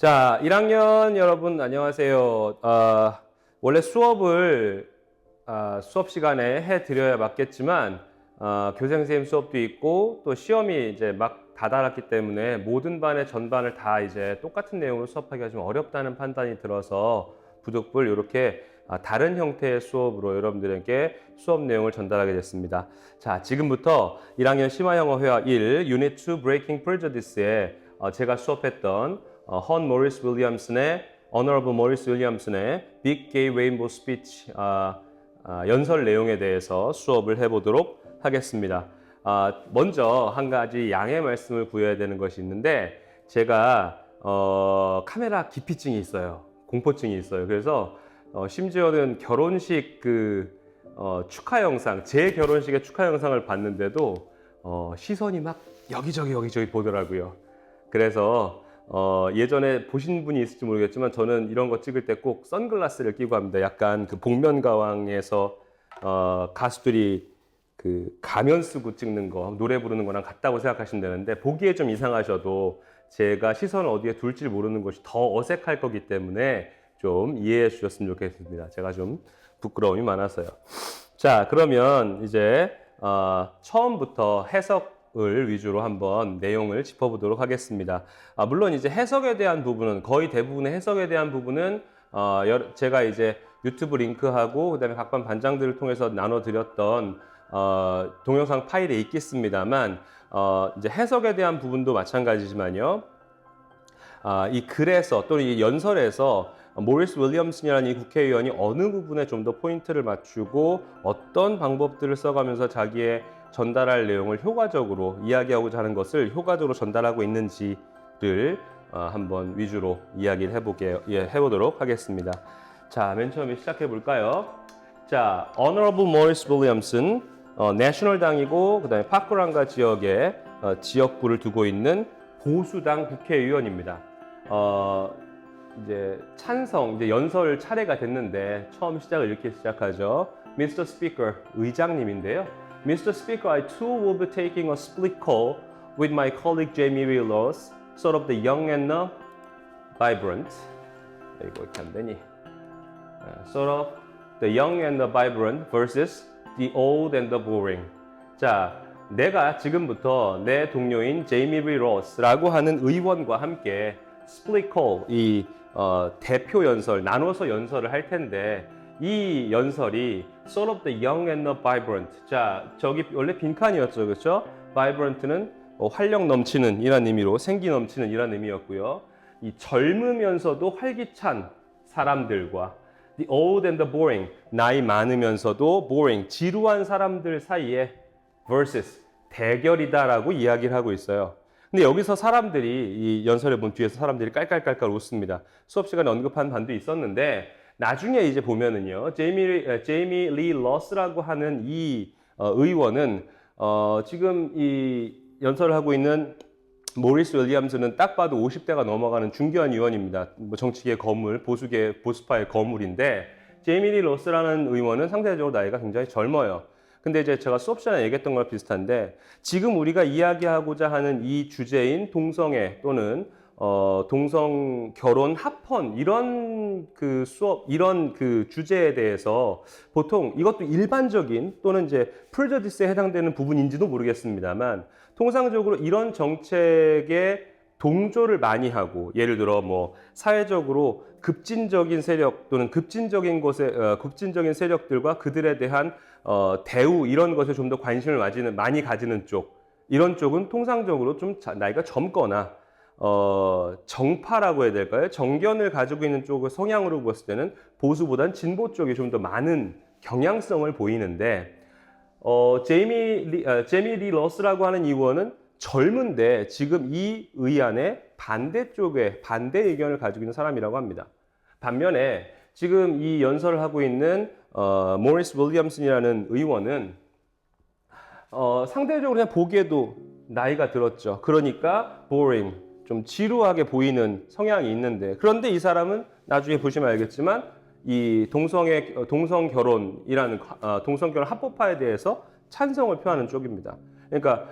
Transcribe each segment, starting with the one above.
자, 1학년 여러분 안녕하세요. 원래 수업을 수업 시간에 해드려야 맞겠지만 교생 선생님 수업도 있고 또 시험이 이제 막 다다랐기 때문에 모든 반의 전반을 다 이제 똑같은 내용으로 수업하기가 좀 어렵다는 판단이 들어서 부득불 이렇게 다른 형태의 수업으로 여러분들에게 수업 내용을 전달하게 됐습니다. 자, 지금부터 1학년 심화영어 회화 1 유닛 2 Breaking Prejudice에 제가 수업했던 헌 모리스 윌리엄슨의 Honorable Maurice Williamson의 Big Gay Rainbow Speech 연설 내용에 대해서 수업을 해보도록 하겠습니다. 먼저 한 가지 양해 말씀을 구해야 되는 것이 있는데 제가 카메라 기피증이 있어요. 공포증이 있어요. 그래서 심지어는 결혼식 축하 영상, 제 결혼식의 축하 영상을 봤는데도 시선이 막 여기저기 보더라고요. 그래서 예전에 보신 분이 있을지 모르겠지만 저는 이런 거 찍을 때 꼭 선글라스를 끼고 합니다. 약간 그 복면가왕에서 가수들이 그 가면 쓰고 찍는 거, 노래 부르는 거랑 같다고 생각하시면 되는데 보기에 좀 이상하셔도 제가 시선을 어디에 둘지 모르는 것이 더 어색할 거기 때문에 좀 이해해 주셨으면 좋겠습니다. 제가 좀 부끄러움이 많아서요. 자, 그러면 이제 처음부터 해석을 위주로 한번 내용을 짚어보도록 하겠습니다. 물론 이제 해석에 대한 부분은 거의 대부분의 해석에 대한 부분은 제가 이제 유튜브 링크하고 그다음에 각반 반장들을 통해서 나눠드렸던 동영상 파일에 있겠습니다만 이제 해석에 대한 부분도 마찬가지지만요. 이 글에서 또는 이 연설에서 모리스 윌리엄슨이라는 이 국회의원이 어느 부분에 좀 더 포인트를 맞추고 어떤 방법들을 써가면서 자기의 전달할 내용을 효과적으로 이야기하고자 하는 것을 효과적으로 전달하고 있는지를 한번 위주로 이야기를 해보도록 하겠습니다. 자, 맨 처음에 시작해 볼까요? 자, Honorable Maurice Williamson, 내셔널당이고 그다음에 파크란가 지역에 지역구를 두고 있는 보수당 국회의원입니다. 이제 이제 연설 차례가 됐는데 처음 시작을 이렇게 시작하죠. Mr. Speaker, 의장님인데요. Mr. Speaker, I too will be taking a split call with my colleague Jamie Lee Laws, sort of the young and the vibrant. 이거 이렇게 안 되니? Sort of the young and the vibrant versus the old and the boring. 자, 내가 지금부터 내 동료인 제이미 리 로스라고 하는 의원과 함께 스플릿 콜, 대표 연설, 나눠서 연설을 할 텐데 이 연설이 sort of the young and the vibrant. 자, 저기 원래 빈칸이었죠, 그렇죠? vibrant는 활력 넘치는 이란 의미로 생기 넘치는 이란 의미였고요. 이 젊으면서도 활기찬 사람들과 the old and the boring, 나이 많으면서도 boring, 지루한 사람들 사이에 versus 대결이다라고 이야기를 하고 있어요. 근데 여기서 사람들이 이 연설을 본 뒤에서 사람들이 깔깔깔깔 웃습니다. 수업 시간에 언급한 반도 있었는데 나중에 이제 보면은요, 제이미 리 러스라고 하는 이 의원은 지금 이 연설을 하고 있는 모리스 윌리엄슨은 딱 봐도 50대가 넘어가는 중견 의원입니다. 뭐 정치계 거물, 보수파의 거물인데 제이미 리 러스라는 의원은 상대적으로 나이가 굉장히 젊어요. 근데 이제 제가 수업 시간에 얘기했던 거랑 비슷한데 지금 우리가 이야기하고자 하는 이 주제인 동성애 또는 동성 결혼 합헌 이런 이런 주제에 대해서 보통 이것도 일반적인 또는 이제 프레저디스에 해당되는 부분인지도 모르겠습니다만 통상적으로 이런 정책에 동조를 많이 하고 예를 들어 뭐 사회적으로 급진적인 세력 또는 급진적인 세력들과 그들에 대한 대우 이런 것에 좀 더 관심을 많이 가지는 쪽 이런 쪽은 통상적으로 좀 나이가 젊거나 정파라고 해야 될까요? 정견을 가지고 있는 쪽의 성향으로 봤을 때는 보수보단 진보 쪽이 좀 더 많은 경향성을 보이는데 제이미 리 러스라고 하는 의원은 젊은데 지금 이 의안의 반대 의견을 가지고 있는 사람이라고 합니다. 반면에 지금 이 연설을 하고 있는 모리스 윌리엄슨이라는 의원은 상대적으로 그냥 보기에도 나이가 들었죠. 그러니까 boring, 좀 지루하게 보이는 성향이 있는데 그런데 이 사람은 나중에 보시면 알겠지만 이 동성 결혼이라는 동성 결혼 합법화에 대해서 찬성을 표하는 쪽입니다. 그러니까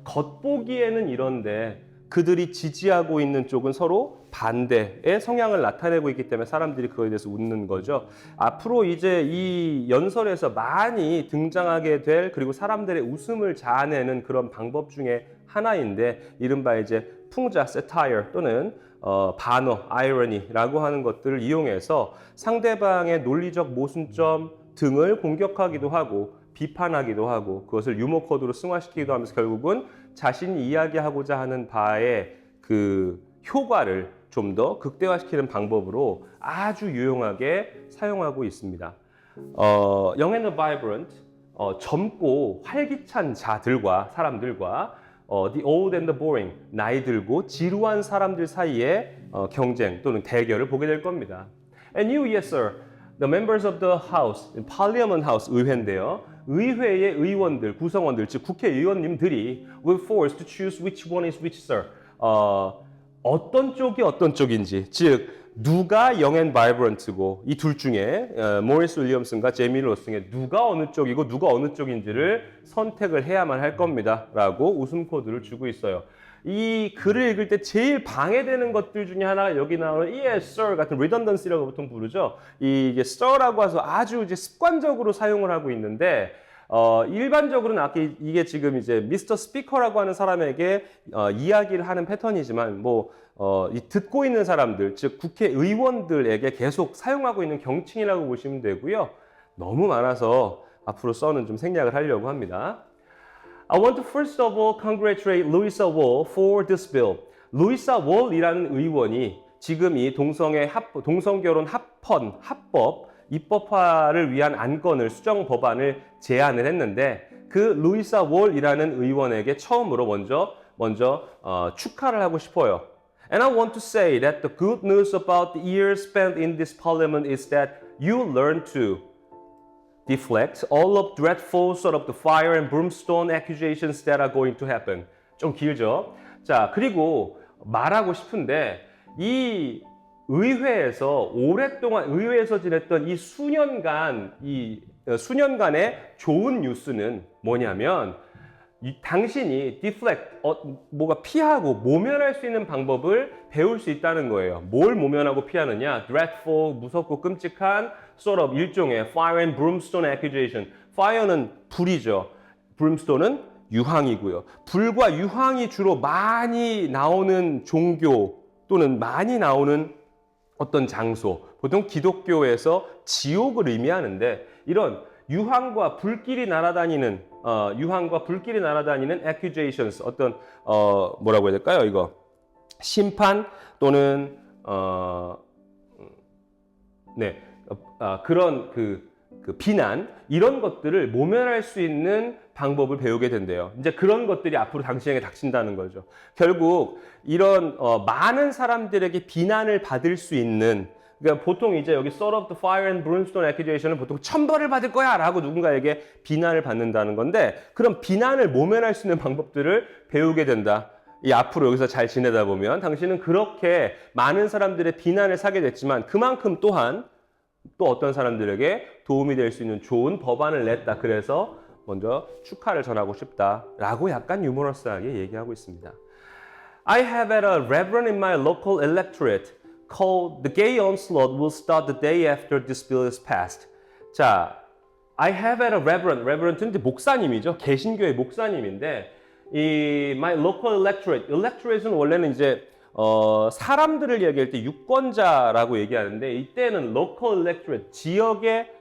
겉보기에는 이런데 그들이 지지하고 있는 쪽은 서로 반대의 성향을 나타내고 있기 때문에 사람들이 그거에 대해서 웃는 거죠. 앞으로 이제 이 연설에서 많이 등장하게 될 그리고 사람들의 웃음을 자아내는 그런 방법 중에 하나인데 이른바 이제 풍자, satire 또는 반어, irony라고 하는 것들을 이용해서 상대방의 논리적 모순점 등을 공격하기도 하고 비판하기도 하고 그것을 유머 코드로 승화시키기도 하면서 결국은 자신이 이야기하고자 하는 바의 그 효과를 좀 더 극대화시키는 방법으로 아주 유용하게 사용하고 있습니다. Young and Vibrant, 젊고 활기찬 자들과 사람들과 The Old and the Boring, 나이 들고 지루한 사람들 사이의 경쟁 또는 대결을 보게 될 겁니다. And you, yes sir, the members of the House, Parliament House, 의회인데요. 의회의 의원들, 구성원들, 즉 국회의원님들이 will force to choose which one is which, sir. 어떤 쪽이 어떤 쪽인지, 즉 누가 Young and Vibrant고 이 둘 중에 모리스 윌리엄슨과 제이미 로슨의 누가 어느 쪽이고 누가 어느 쪽인지를 선택을 해야만 할 겁니다. 라고 웃음 코드를 주고 있어요. 이 글을 읽을 때 제일 방해되는 것들 중에 하나가 여기 나오는 yes, sir 같은 redundancy라고 보통 부르죠. 이게 sir라고 해서 아주 이제 습관적으로 사용을 하고 있는데 일반적으로는 아까 이게 지금 이제 미스터 스피커라고 하는 사람에게 이야기를 하는 패턴이지만 이 듣고 있는 사람들, 즉 국회의원들에게 계속 사용하고 있는 경칭이라고 보시면 되고요. 너무 많아서 앞으로 써는 좀 생략을 하려고 합니다. I want to first of all congratulate Louisa Wall for this bill. 루이사 월이라는 의원이 지금 이 동성결혼 합법 입법화를 위한 안건을 수정 법안을 제안을 했는데 그 루이사 월이라는 의원에게 처음으로 먼저 축하를 하고 싶어요. And I want to say that the good news about the years spent in this parliament is that you learn to deflect all of dreadful sort of the fire and brimstone accusations that are going to happen. 좀 길죠? 자, 그리고 말하고 싶은데 이 의회에서 오랫동안 의회에서 지냈던 이 수년간의 좋은 뉴스는 뭐냐면 당신이 deflect, 뭐가 피하고 모면할 수 있는 방법을 배울 수 있다는 거예요. 뭘 모면하고 피하느냐? dreadful, 무섭고 끔찍한 sort of 일종의 fire and brimstone accusation. fire는 불이죠. brimstone은 유황이고요. 불과 유황이 주로 많이 나오는 종교 또는 많이 나오는 어떤 장소, 보통 기독교에서 지옥을 의미하는데 이런 유황과 불길이 날아다니는 accusations, 어떤 뭐라고 해야 될까요? 이거 심판 또는 그런 그 비난 이런 것들을 모면할 수 있는 방법을 배우게 된대요. 이제 그런 것들이 앞으로 당신에게 닥친다는 거죠. 결국 이런 많은 사람들에게 비난을 받을 수 있는, 그러니까 보통 이제 여기 sort of the fire and brimstone accusation은 보통 천벌을 받을 거야 라고 누군가에게 비난을 받는다는 건데 그런 비난을 모면할 수 있는 방법들을 배우게 된다. 이 앞으로 여기서 잘 지내다 보면 당신은 그렇게 많은 사람들의 비난을 사게 됐지만 그만큼 또한 또 어떤 사람들에게 도움이 될 수 있는 좋은 법안을 냈다. 그래서 먼저 축하를 전하고 싶다라고 약간 유머러스하게 얘기하고 있습니다. I have had a reverend in my local electorate called the gay onslaught will start the day after this bill is passed. 자, I have had a reverend. reverend는 목사님이죠. 개신교의 목사님인데 이 my local electorate는 원래는 이제 사람들을 얘기할 때 유권자라고 얘기하는데 이때는 local electorate, 지역의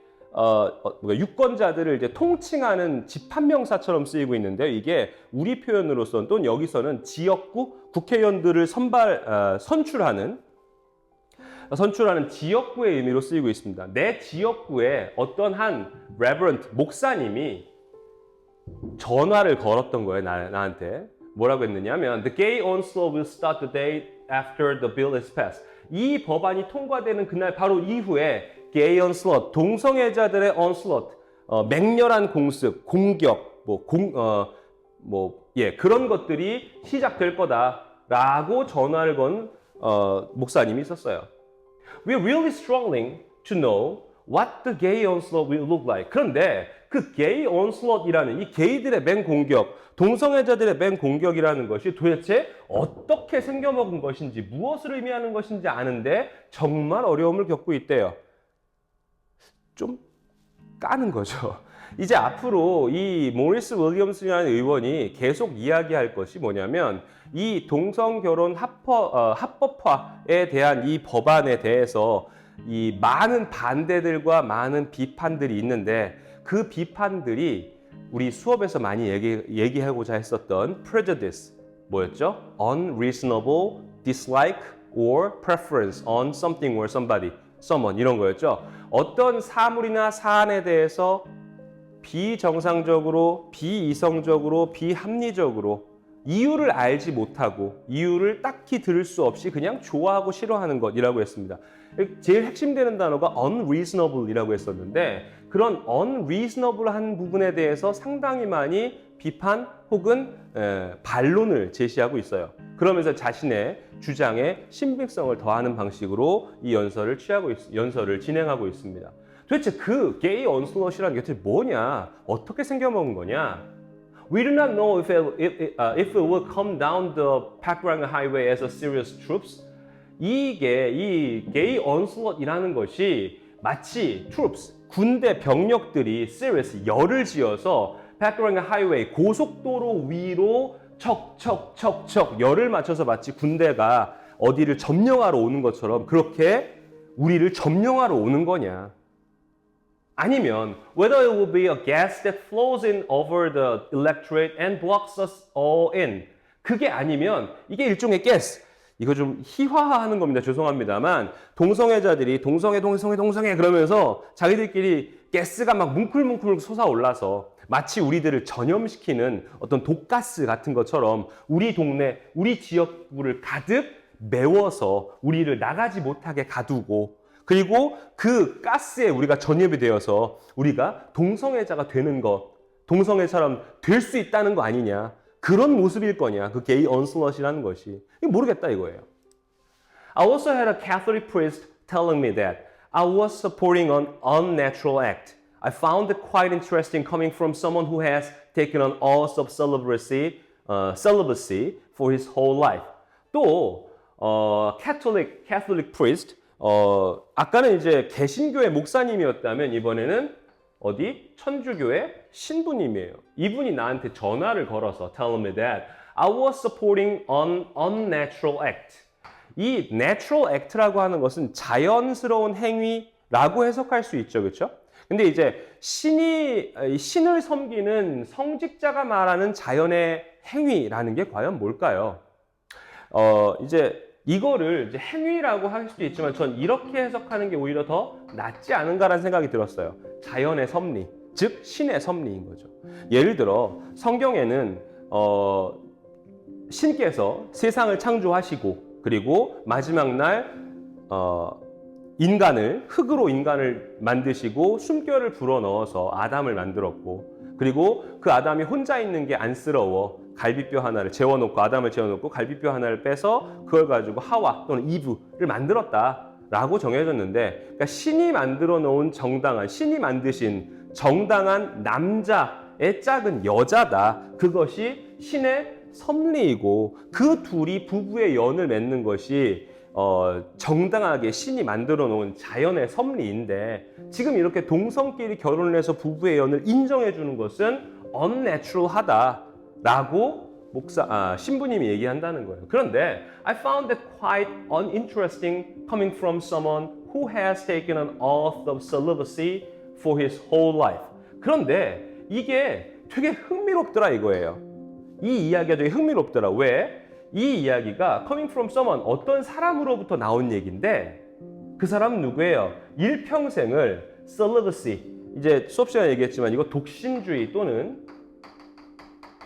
유권자들을 이제 통칭하는 집합명사처럼 쓰이고 있는데요. 이게 우리 표현으로서는 또는 여기서는 지역구 국회의원들을 선출하는 지역구의 의미로 쓰이고 있습니다. 내 지역구에 어떤 한 reverend 목사님이 전화를 걸었던 거예요. 나한테. 뭐라고 했느냐면 The gay onslaught will start the day after the bill is passed. 이 법안이 통과되는 그날 바로 이후에 gay onslaught, 동성애자들의 onslaught, 맹렬한 공습, 공격, 그런 것들이 시작될 거다라고 전화를 건 목사님이 있었어요. We're really struggling to know what the gay onslaught will look like. 그런데 그 게이 온슬롯이라는 이 게이들의 맹공격, 동성애자들의 맹공격이라는 것이 도대체 어떻게 생겨먹은 것인지, 무엇을 의미하는 것인지 아는데 정말 어려움을 겪고 있대요. 좀 까는 거죠. 이제 앞으로 이 모리스 윌리엄슨이라는 의원이 계속 이야기할 것이 뭐냐면 이 동성결혼 합법화에 대한 이 법안에 대해서 이 많은 반대들과 많은 비판들이 있는데 그 비판들이 우리 수업에서 많이 얘기하고자 했었던 prejudice, 뭐였죠? unreasonable dislike or preference on something or somebody, someone 이런 거였죠. 어떤 사물이나 사안에 대해서 비정상적으로, 비이성적으로, 비합리적으로 이유를 알지 못하고 이유를 딱히 들을 수 없이 그냥 좋아하고 싫어하는 것이라고 했습니다. 제일 핵심되는 단어가 unreasonable이라고 했었는데 그런 unreasonable한 부분에 대해서 상당히 많이 비판 혹은 반론을 제시하고 있어요. 그러면서 자신의 주장에 신빙성을 더하는 방식으로 이 연설을 진행하고 있습니다. 도대체 그 게이 온슬롯이라는 게 도대체 뭐냐? 어떻게 생겨먹은 거냐? We do not know if it will come down the Pakrang Highway as a serious troops. 이 게이 온슬롯이라는 것이 마치 troops, 군대 병력들이 serious, 열을 지어서 Pakrang Highway, 고속도로 위로 척척척척 열을 맞춰서 마치 군대가 어디를 점령하러 오는 것처럼 그렇게 우리를 점령하러 오는 거냐? 아니면 whether it will be a gas that flows in over the electorate and blocks us all in. 그게 아니면 이게 일종의 가스. 이거 좀 희화화하는 겁니다. 죄송합니다만 동성애자들이 동성애 그러면서 자기들끼리 가스가 막 뭉클뭉클 솟아올라서 마치 우리들을 전염시키는 어떤 독가스 같은 것처럼 우리 동네, 우리 지역구를 가득 메워서 우리를 나가지 못하게 가두고 그리고 그 가스에 우리가 전염이 되어서 우리가 동성애자가 되는 것, 동성애처럼 될 수 있다는 거 아니냐. 그런 모습일 거냐. 그 게이 온슬롯이라는 것이. 이거 모르겠다 이거예요. I also had a Catholic priest telling me that I was supporting an unnatural act. I found it quite interesting coming from someone who has taken on oath of celibacy for his whole life. 또 Catholic priest 아까는 이제 개신교의 목사님이었다면 이번에는 어디? 천주교의 신부님이에요. 이분이 나한테 전화를 걸어서 tell me that I was supporting an unnatural act. 이 natural act라고 하는 것은 자연스러운 행위라고 해석할 수 있죠. 그렇죠? 근데 이제 신을 섬기는 성직자가 말하는 자연의 행위라는 게 과연 뭘까요? 이제 이거를 이제 행위라고 할 수도 있지만 전 이렇게 해석하는 게 오히려 더 낫지 않은가라는 생각이 들었어요. 자연의 섭리, 즉 신의 섭리인 거죠. 예를 들어 성경에는 신께서 세상을 창조하시고 그리고 마지막 날 흙으로 인간을 만드시고 숨결을 불어넣어서 아담을 만들었고 그리고 그 아담이 혼자 있는 게 안쓰러워 갈비뼈 하나를 아담을 재워놓고 갈비뼈 하나를 빼서 그걸 가지고 하와 또는 이브를 만들었다라고 정해졌는데 그러니까 신이 만들어 놓은 신이 만드신 정당한 남자의 짝은 여자다. 그것이 신의 섭리이고 그 둘이 부부의 연을 맺는 것이 정당하게 신이 만들어 놓은 자연의 섭리인데 지금 이렇게 동성끼리 결혼을 해서 부부의 연을 인정해 주는 것은 unnatural 하다라고 신부님이 얘기한다는 거예요. 그런데 I found that quite uninteresting coming from someone who has taken an oath of celibacy for his whole life. 그런데 이게 되게 흥미롭더라 이거예요. 이 이야기가 되게 흥미롭더라. 왜? 이 이야기가 coming from someone, 어떤 사람으로부터 나온 얘기인데 그 사람은 누구예요? 일평생을 celibacy, 이제 수업 시간에 얘기했지만 이거 독신주의 또는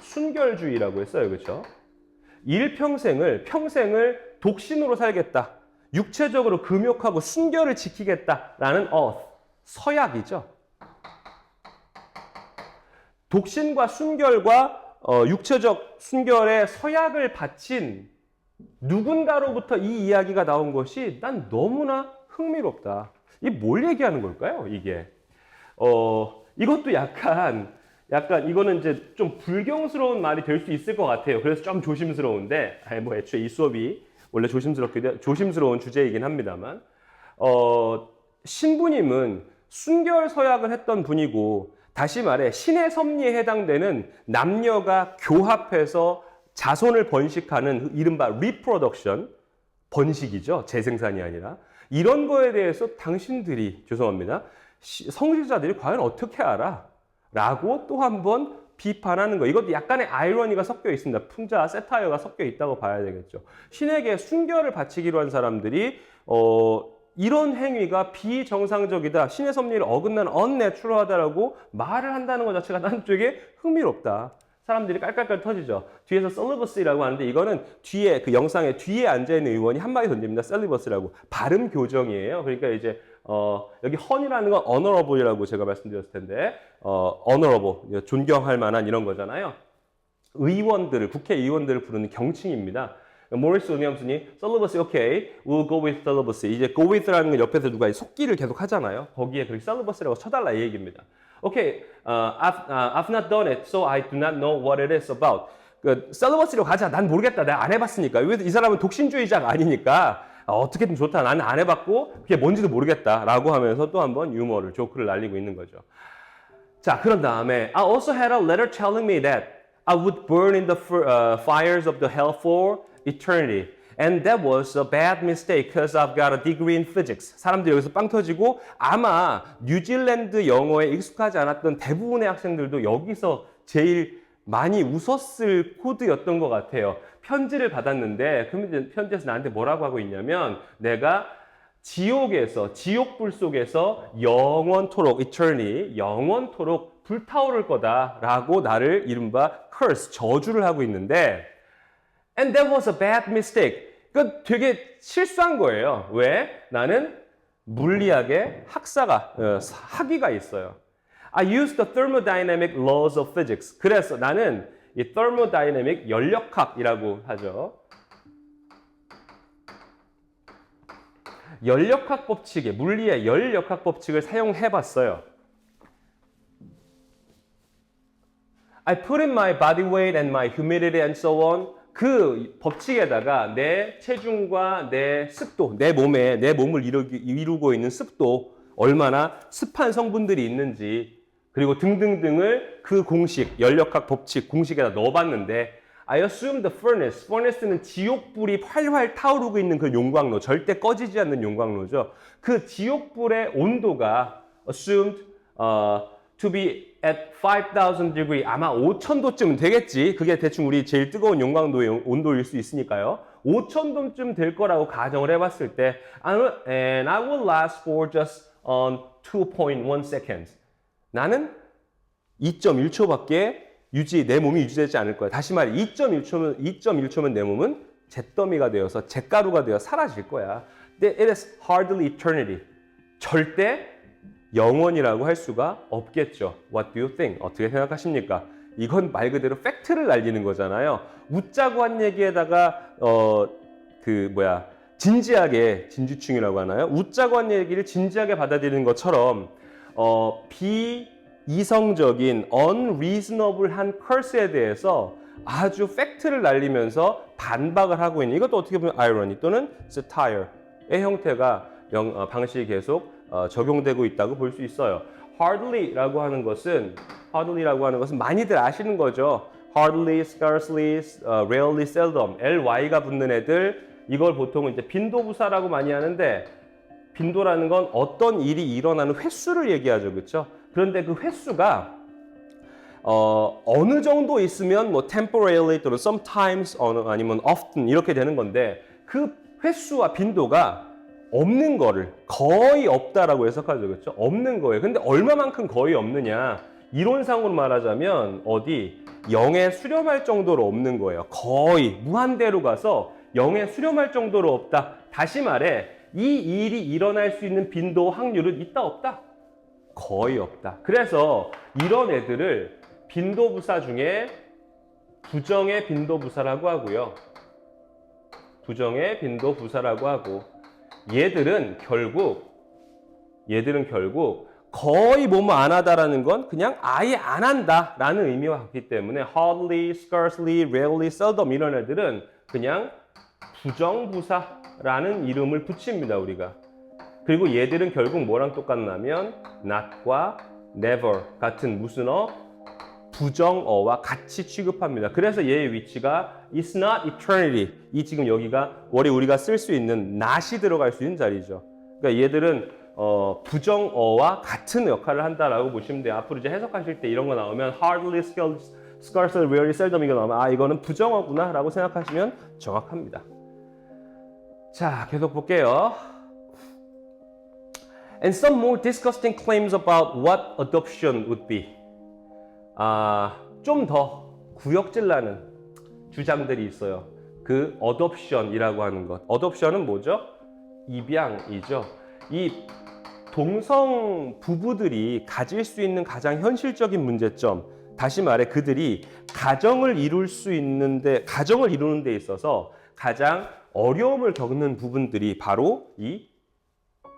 순결주의라고 했어요. 그렇죠? 평생을 독신으로 살겠다. 육체적으로 금욕하고 순결을 지키겠다라는 oath, 서약이죠. 독신과 순결과 육체적 순결의 서약을 바친 누군가로부터 이 이야기가 나온 것이 난 너무나 흥미롭다. 이게 뭘 얘기하는 걸까요? 이게 이것도 약간 이거는 이제 좀 불경스러운 말이 될 수 있을 것 같아요. 그래서 좀 조심스러운데, 뭐 애초에 이 수업이 원래 조심스러운 주제이긴 합니다만, 신부님은 순결 서약을 했던 분이고, 다시 말해 신의 섭리에 해당되는 남녀가 교합해서 자손을 번식하는 이른바 리프로덕션, 번식이죠. 재생산이 아니라. 이런 거에 대해서 당신들이, 죄송합니다, 성직자들이 과연 어떻게 알아? 라고 또 한 번 비판하는 거. 이것도 약간의 아이러니가 섞여 있습니다. 풍자, 세타이어가 섞여 있다고 봐야 되겠죠. 신에게 순결을 바치기로 한 사람들이 이런 행위가 비정상적이다, 신의 섭리를 어긋난 언내추럴하다라고 말을 한다는 것 자체가 난 되게 흥미롭다. 사람들이 깔깔깔 터지죠. 뒤에서 셀리버스라고 하는데 이거는 뒤에 그 영상에 뒤에 앉아있는 의원이 한마디 던집니다. 셀리버스라고. 발음 교정이에요. 그러니까 이제 여기 헌이라는 건 honorable이라고 제가 말씀드렸을 텐데 honorable, 존경할 만한 이런 거잖아요. 의원들을, 국회의원들을 부르는 경칭입니다. 모리스 윌리엄슨이 셀리버시 오케이, we'll go with celibacy. 이제 go with라는 건 옆에서 누가 속기를 계속 하잖아요. 거기에 그렇게 셀리버시라고 쳐달라 이 얘기입니다. 오케이, I've not done it, so I do not know what it is about. 그 셀리버시로 가자. 난 모르겠다. 내가 안 해봤으니까. 이 사람은 독신주의자가 아니니까 어떻게든 좋다. 나는 안 해봤고 그게 뭔지도 모르겠다라고 하면서 또 한번 유머를, 조크를 날리고 있는 거죠. 자, 그런 다음에 I also had a letter telling me that I would burn in the fires of the hell for eternity. And that was a bad mistake because I've got a degree in physics. 사람들이 여기서 빵 터지고 아마 뉴질랜드 영어에 익숙하지 않았던 대부분의 학생들도 여기서 제일 많이 웃었을 코드였던 것 같아요. 편지를 받았는데 그 편지에서 나한테 뭐라고 하고 있냐면 내가 지옥불 속에서 영원토록, eternity, 영원토록 불타오를 거다라고 나를 이른바 curse, 저주를 하고 있는데 And that was a bad mistake. 그 되게 실수한 거예요. 왜? 나는 물리학의 학위가 있어요. I used the thermodynamic laws of physics. 그래서 나는 이 thermodynamic, 연력학이라고 하죠. 연력학 법칙에, 물리의 연력학 법칙을 사용해 봤어요. I put in my body weight and my humidity and so on. 그 법칙에다가 내 체중과 내 습도, 내 몸을 이루고 있는 습도, 얼마나 습한 성분들이 있는지, 그리고 등등등을 그 공식, 연력학 법칙 공식에다 넣어봤는데 I assumed the furnace는 지옥불이 활활 타오르고 있는 그 용광로, 절대 꺼지지 않는 용광로죠. 그 지옥불의 온도가 assumed to be at 5,000 degree, 아마 5,000도쯤 되겠지. 그게 대충 우리 제일 뜨거운 용광도의 온도일 수 있으니까요. 5,000도쯤 될 거라고 가정을 해봤을 때 and I will last for just 2.1 seconds. 나는 2.1초밖에 내 몸이 유지되지 않을 거야. 다시 말해 2.1초면 내 몸은 잿더미가 되어서 잿가루가 되어 사라질 거야. It is hardly eternity. 절대 영원이라고 할 수가 없겠죠. What do you think? 어떻게 생각하십니까? 이건 말 그대로 팩트를 날리는 거잖아요. 웃자고 한 얘기에다가 진지하게, 진주충이라고 하나요? 웃자고 한 얘기를 진지하게 받아들이는 것처럼 비이성적인 unreasonable한 curse에 대해서 아주 팩트를 날리면서 반박을 하고 있는, 이것도 어떻게 보면 irony 또는 satire의 형태가 방식이 계속 적용되고 있다고 볼 수 있어요. hardly라고 하는 것은 많이들 아시는 거죠. hardly, scarcely, rarely, seldom, ly가 붙는 애들, 이걸 보통 이제 빈도부사라고 많이 하는데, 빈도라는 건 어떤 일이 일어나는 횟수를 얘기하죠, 그렇죠? 그런데 그 횟수가 어느 정도 있으면 뭐 temporarily 또는 sometimes 아니면 often 이렇게 되는 건데, 그 횟수와 빈도가 없는 거를 거의 없다라고 해석하죠, 그렇죠? 없는 거예요. 근데 얼마만큼 거의 없느냐? 이론상으로 말하자면 0에 수렴할 정도로 없는 거예요. 거의 무한대로 가서 0에 수렴할 정도로 없다. 다시 말해 이 일이 일어날 수 있는 빈도 확률은 있다 없다? 거의 없다. 그래서 이런 애들을 빈도부사 중에 부정의 빈도부사라고 하고요. 부정의 빈도부사라고 하고, 얘들은 결국 거의 뭐뭐 안 하다라는 건 그냥 아예 안 한다라는 의미와 같기 때문에 hardly, scarcely, rarely, seldom 이런 애들은 그냥 부정부사라는 이름을 붙입니다, 우리가. 그리고 얘들은 결국 뭐랑 똑같냐면 not과 never 같은 무슨 부정어와 같이 취급합니다. 그래서 얘의 위치가 is not eternity. 이 지금 여기가 원래 우리가 쓸 수 있는 not이 들어갈 수 있는 자리죠. 그러니까 얘들은 부정어와 같은 역할을 한다라고 보시면 돼요. 앞으로 이제 해석하실 때 이런 거 나오면 hardly, scarcely, rarely, seldom 이거 나오면 아 이거는 부정어구나 라고 생각하시면 정확합니다. 자, 계속 볼게요. And some more disgusting claims about what adoption would be. 좀 더 구역질 나는 주장들이 있어요. 그 adoption이라고 하는 것. adoption은 뭐죠? 입양이죠. 이 동성 부부들이 가질 수 있는 가장 현실적인 문제점, 다시 말해 그들이 가정을 이루는 데 있어서 가장 어려움을 겪는 부분들이 바로 이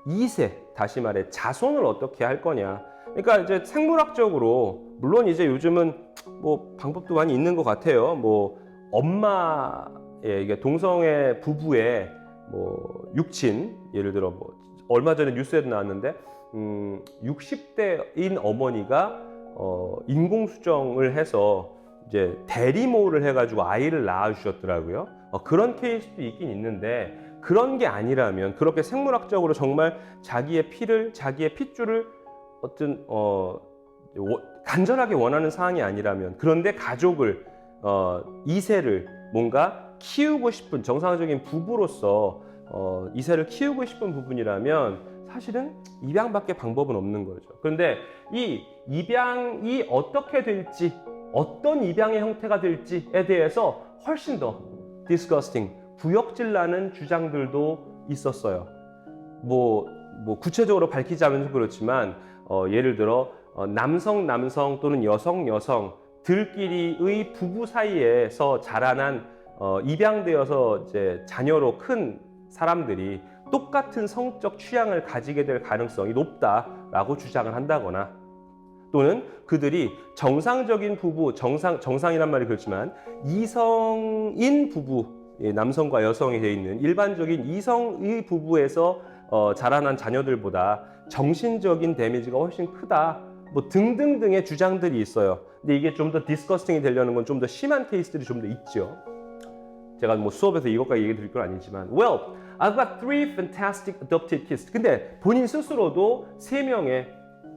2세, 다시 말해 자손을 어떻게 할 거냐. 그러니까 이제 생물학적으로 물론 이제 요즘은 뭐 방법도 많이 있는 것 같아요. 뭐 엄마의 이게 동성애 부부의 뭐 육친, 예를 들어 뭐 얼마 전에 뉴스에도 나왔는데 60대인 어머니가 인공수정을 해서 이제 대리모를 해가지고 아이를 낳아주셨더라고요. 그런 케이스도 있긴 있는데 그런 게 아니라면 그렇게 생물학적으로 정말 자기의 피를 자기의 핏줄을 어떤 간절하게 원하는 사항이 아니라면 그런데 가족을 2세를 뭔가 키우고 싶은 정상적인 부부로서 2세를 키우고 싶은 부분이라면 사실은 입양밖에 방법은 없는 거죠. 그런데 이 입양이 어떻게 될지 어떤 입양의 형태가 될지에 대해서 훨씬 더 disgusting, 구역질 나는 주장들도 있었어요. 뭐 구체적으로 밝히자면 좀 그렇지만 예를 들어 남성 또는 여성 들끼리의 부부 사이에서 자라난 입양되어서 이제 자녀로 큰 사람들이 똑같은 성적 취향을 가지게 될 가능성이 높다라고 주장을 한다거나 또는 그들이 정상적인 부부, 정상이란 말이 그렇지만 이성인 부부, 남성과 여성이 되어 있는 일반적인 이성의 부부에서 자라난 자녀들보다 정신적인 데미지가 훨씬 크다. 뭐 등등등의 주장들이 있어요. 근데 이게 좀 더 디스커스팅이 되려는 건 좀 더 심한 케이스들이 좀 더 있죠. 제가 뭐 수업에서 이것까지 얘기 드릴 건 아니지만 Well, I've got 3 fantastic adopted kids. 근데 본인 스스로도 3명의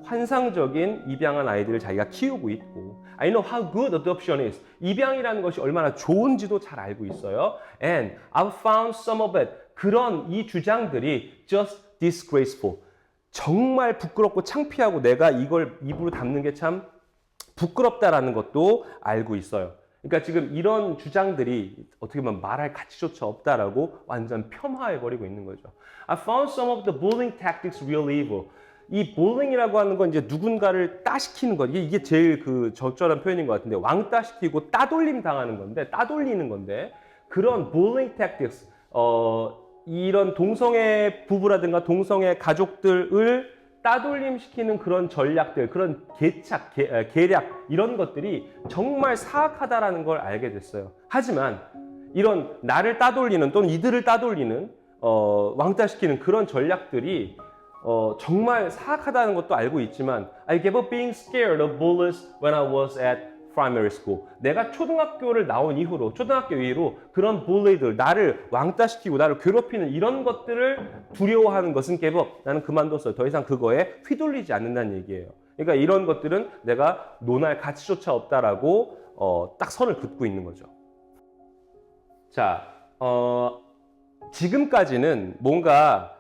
환상적인 입양한 아이들을 자기가 키우고 있고 I know how good adoption is. 입양이라는 것이 얼마나 좋은지도 잘 알고 있어요. And I've found some of it. 그런 이 주장들이 just disgraceful. 정말 부끄럽고 창피하고 내가 이걸 입으로 담는 게 참 부끄럽다라는 것도 알고 있어요. 그러니까 지금 이런 주장들이 어떻게 보면 말할 가치조차 없다라고 완전 폄하해버리고 있는 거죠. I found some of the bullying tactics real evil. 이 bullying이라고 하는 건 이제 누군가를 따시키는 것. 이게 제일 그 적절한 표현인 것 같은데 왕따시키고 따돌림 당하는 건데 따돌리는 건데 그런 bullying tactics 이런 동성애 부부라든가 동성애 가족들을 따돌림시키는 그런 전략들, 그런 계략 이런 것들이 정말 사악하다라는 걸 알게 됐어요. 하지만 이런 나를 따돌리는 또는 이들을 따돌리는 왕따시키는 그런 전략들이 정말 사악하다는 것도 알고 있지만 I gave up being scared of bullies when I was at primary school. 내가 초등학교를 나온 이후로, 초등학교 이후로 그런 bully들, 나를 왕따시키고 나를 괴롭히는 이런 것들을 두려워하는 것은 gave up. 나는 그만뒀어요. 더 이상 그거에 휘둘리지 않는다는 얘기예요. 그러니까 이런 것들은 내가 논할 가치조차 없다라고 딱 선을 긋고 있는 거죠. 자, 지금까지는 뭔가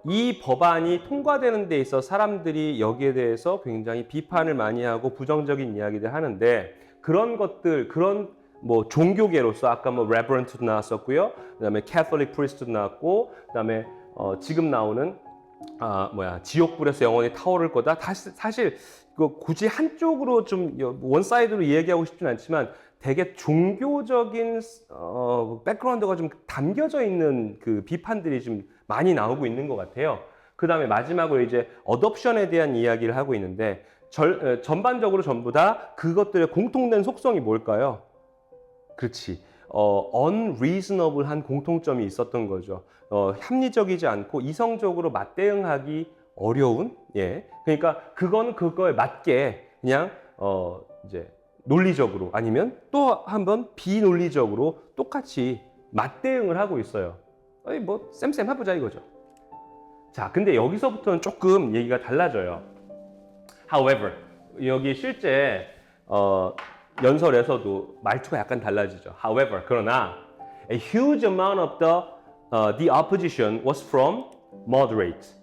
이 법안이 통과되는 데 있어 사람들이 여기에 대해서 굉장히 비판을 많이 하고 부정적인 이야기들 하는데 그런 것들, 그런 뭐 종교계로서 아까 뭐 레버런트도 나왔었고요. 그다음에 캐톨릭 프리스트도 나왔고 그다음에 지금 나오는 지옥불에서 영원히 타오를 거다. 사실 굳이 한쪽으로 좀 원사이드로 이야기하고 싶진 않지만 되게 종교적인 백그라운드가 좀 담겨져 있는 그 비판들이 좀 많이 나오고 있는 것 같아요. 그 다음에 마지막으로 이제 adoption에 대한 이야기를 하고 있는데 전반적으로 전부 다 그것들의 공통된 속성이 뭘까요? 그렇지. unreasonable한 공통점이 있었던 거죠. 합리적이지 않고 이성적으로 맞대응하기 어려운, 예. 그러니까 그거에 맞게 그냥, 이제 논리적으로 아니면 또 한번 비논리적으로 똑같이 맞대응을 하고 있어요. 뭐, 쌤 해보자 이거죠. 자, 근데 여기서부터는 조금 얘기가 달라져요. However, 여기 실제, 연설에서도 말투가 약간 달라지죠. However, 그러나 a huge amount of the opposition was from moderate.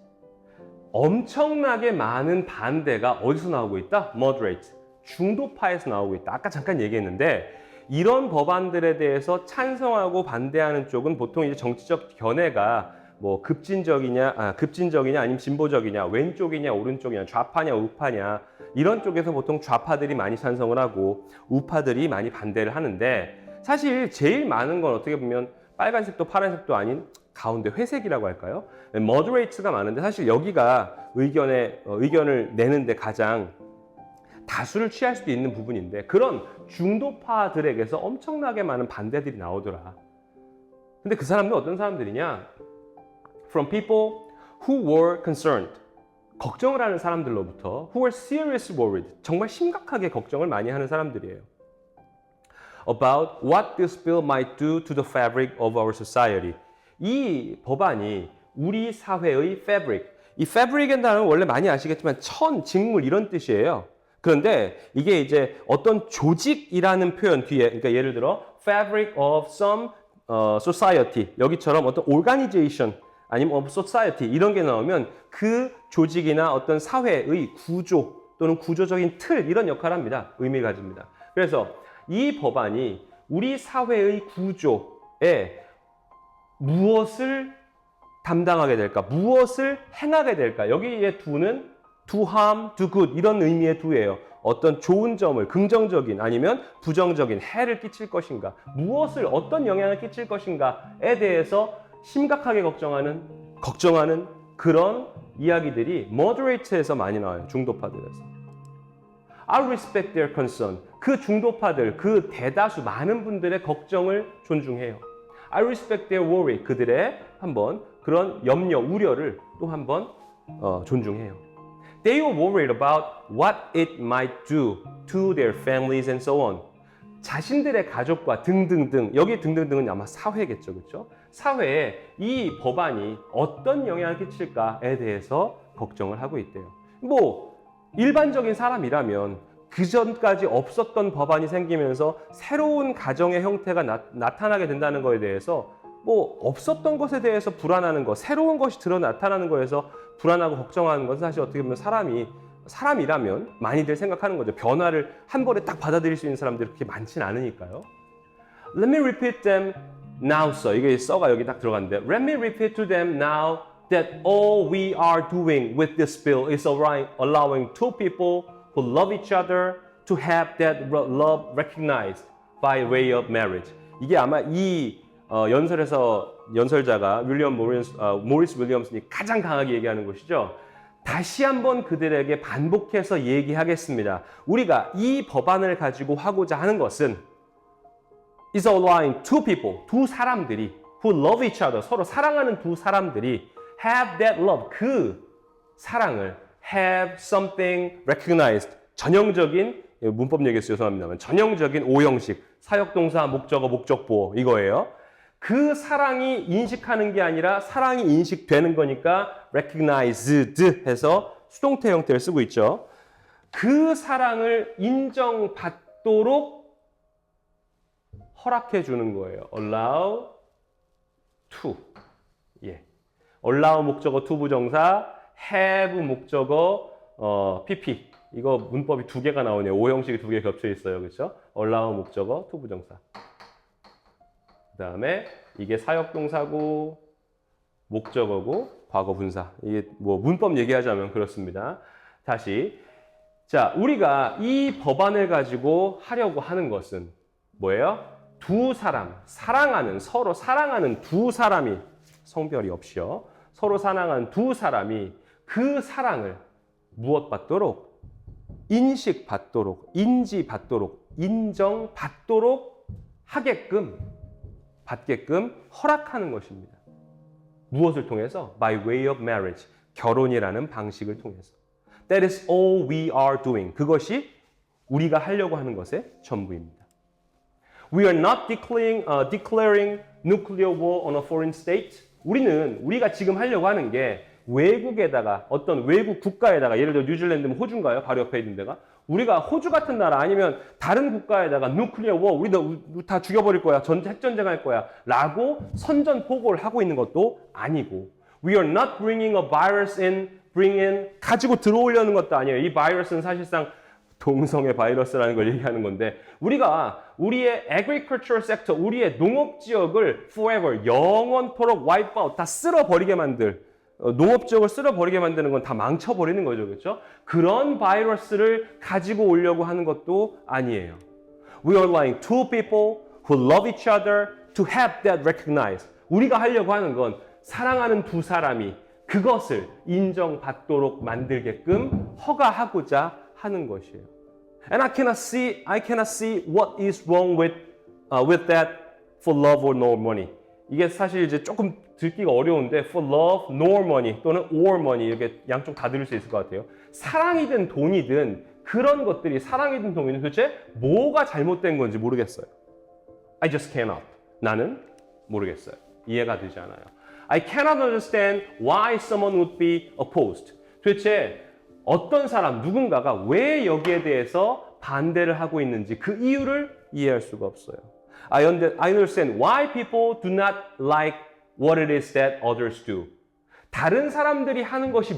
엄청나게 많은 반대가 어디서 나오고 있다? Moderate. 중도파에서 나오고 있다. 아까 잠깐 얘기했는데 이런 법안들에 대해서 찬성하고 반대하는 쪽은 보통 이제 정치적 견해가 뭐 급진적이냐 아니면 진보적이냐, 왼쪽이냐, 오른쪽이냐, 좌파냐, 우파냐 이런 쪽에서 보통 좌파들이 많이 찬성을 하고 우파들이 많이 반대를 하는데 사실 제일 많은 건 어떻게 보면 빨간색도 파란색도 아닌 가운데 회색이라고 할까요? moderate가 많은데 사실 여기가 의견을 내는데 가장 다수를 취할 수도 있는 부분인데 그런 중도파들에게서 엄청나게 많은 반대들이 나오더라. 근데 그 사람들 어떤 사람들이냐? From people who were concerned. 걱정을 하는 사람들로부터 who were seriously worried. 정말 심각하게 걱정을 많이 하는 사람들이에요. About what this bill might do to the fabric of our society. 이 법안이 우리 사회의 fabric. 이 fabric이라는 단어는 원래 많이 아시겠지만 천, 직물 이런 뜻이에요. 그런데 이게 이제 어떤 조직이라는 표현 뒤에, 그러니까 예를 들어 fabric of some society 여기처럼 어떤 organization 아니면 of society 이런 게 나오면 그 조직이나 어떤 사회의 구조 또는 구조적인 틀 이런 역할을 합니다. 의미를 가집니다. 그래서 이 법안이 우리 사회의 구조에 무엇을 담당하게 될까? 무엇을 행하게 될까? 여기에 do는 do harm, do good 이런 의미의 do예요. 어떤 좋은 점을 긍정적인 아니면 부정적인 해를 끼칠 것인가? 무엇을 어떤 영향을 끼칠 것인가에 대해서 심각하게 걱정하는 그런 이야기들이 moderate에서 많이 나와요. 중도파들에서. I respect their concern. 그 중도파들, 그 대다수 많은 분들의 걱정을 존중해요. I respect their worry. 그들의 한번 그런 염려, 우려를 또 한번 존중해요. They were worried about what it might do to their families and so on. 자신들의 가족과 등등등, 여기 등등등은 아마 사회겠죠, 그렇죠? 사회에 이 법안이 어떤 영향을 끼칠까에 대해서 걱정을 하고 있대요. 뭐 일반적인 사람이라면 그 전까지 없었던 법안이 생기면서 새로운 가정의 형태가 나타나게 된다는 거에 대해서 뭐 없었던 것에 대해서 불안하는 것, 새로운 것이 나타나는 거에서 불안하고 걱정하는 것은 사실 어떻게 보면 사람이라면 많이들 생각하는 거죠. 변화를 한 번에 딱 받아들일 수 있는 사람들이 그렇게 많지는 않으니까요. Let me repeat them now, sir. 이게 써가 여기 딱 들어갔는데 Let me repeat to them now that all we are doing with this bill is allowing two people who love each other to have that love recognized by way of marriage. 이게 아마 이 연설자가 모리스 윌리엄슨이 가장 강하게 얘기하는 것이죠. 다시 한번 그들에게 반복해서 얘기하겠습니다. 우리가 이 법안을 가지고 하고자 하는 것은 is allowing two people, 두 사람들이 who love each other, 서로 사랑하는 두 사람들이 have that love, 그 사랑을 have something recognized, 전형적인 문법 얘기해서 죄송합니다만 전형적인 오형식, 사역동사, 목적어, 목적보어 이거예요. 그 사랑이 인식하는 게 아니라 사랑이 인식되는 거니까 recognized 해서 수동태 형태를 쓰고 있죠. 그 사랑을 인정받도록 허락해 주는 거예요. allow to. 예. allow 목적어 to 부정사, have 목적어 pp. 이거 문법이 두 개가 나오네요. 오형식이 두 개 겹쳐 있어요. 그렇죠? allow 목적어 to 부정사. 그 다음에 이게 사역동사고 목적어고 과거 분사. 이게 뭐 문법 얘기하자면 그렇습니다. 다시. 자, 우리가 이 법안을 가지고 하려고 하는 것은 뭐예요? 두 사람, 서로 사랑하는 두 사람이 성별이 없이요. 서로 사랑하는 두 사람이 그 사랑을 무엇받도록? 인식받도록, 인지받도록, 인정받도록 받게끔 허락하는 것입니다. 무엇을 통해서? By way of marriage, 결혼이라는 방식을 통해서. That is all we are doing. 그것이 우리가 하려고 하는 것의 전부입니다. We are not declaring nuclear war on a foreign state. 우리가 지금 하려고 하는 게 외국에다가 어떤 외국 국가에다가 예를 들어 뉴질랜드면 호주인가요? 바로 옆에 있는 데가. 우리가 호주 같은 나라 아니면 다른 국가에다가 nuclear war 우리 다 죽여버릴 거야. 핵전쟁할 거야. 라고 선전포고를 하고 있는 것도 아니고 We are not bringing a virus in, 가지고 들어오려는 것도 아니에요. 이 바이러스는 사실상 동성애 바이러스라는 걸 얘기하는 건데 우리가 우리의 agricultural sector, 우리의 농업 지역을 forever, 영원토록 wipe out, 다 쓸어버리게 농업 지역을 쓸어버리게 만드는 건 다 망쳐버리는 거죠. 그렇죠? 그런 바이러스를 가지고 오려고 하는 것도 아니에요. We are like two people who love each other to have that recognized. 우리가 하려고 하는 건 사랑하는 두 사람이 그것을 인정받도록 만들게끔 허가하고자 하는 것이에요. And I cannot see what is wrong with that for love or no money. 이게 사실 이제 조금 듣기가 어려운데 for love, nor money 또는 or money 이렇게 양쪽 다 들을 수 있을 것 같아요. 사랑이든 돈이든 그런 것들이 사랑이든 돈이든 도대체 뭐가 잘못된 건지 모르겠어요. I just cannot. 나는 모르겠어요. 이해가 되지 않아요. I cannot understand why someone would be opposed. 도대체 어떤 사람, 누군가가 왜 여기에 대해서 반대를 하고 있는지 그 이유를 이해할 수가 없어요. I understand why people do not like what it is that others do. 다른 사람들이 하는 것이